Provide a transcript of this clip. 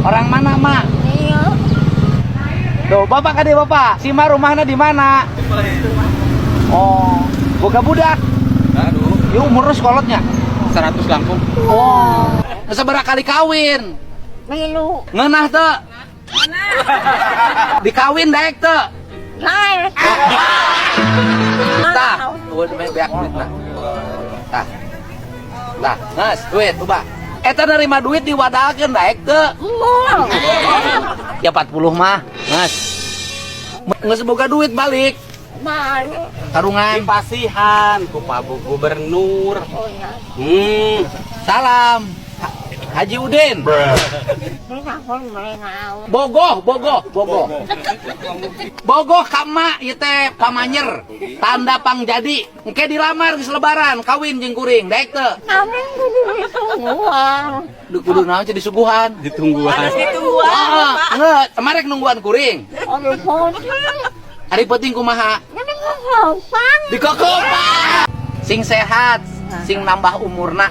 Orang mana, Mak? Iya. Tuh, Bapak kade Bapak. Si Ma rumahnya di mana? Oh, boga budak. Aduh, Yuk umur sekolotnya. 100 langkung. Oh, seberapa kali kawin? Milu. Ngeunah teu? Dikawin daek teu? Lain. Tah, beak duitna. Tah. Tah, geus duit coba. Eta nerima duit diwadahkeun daek teu? Ya 40 mah, geus. Geus boga duit balik. Baru. Karungan. Dipasihan ku Pak Gubernur. Oh ya. Salam. Haji Udin. Mereka pun mereka. Bogoh. Bogoh kama ieu teh pamanyer. Tanda pangjadi. Engke dilamar geus lebaran, kawin jeung kuring, daek teu? Kami kudu ditungguan. Kudu naon teh disuguhan. Ditungguan. Heeh, ngeut, marek nungguan kuring. Aduh, putih. Ari penting kumaha? Jadi ngomong. Dikokopan. Sing sehat, sing nambah umurna.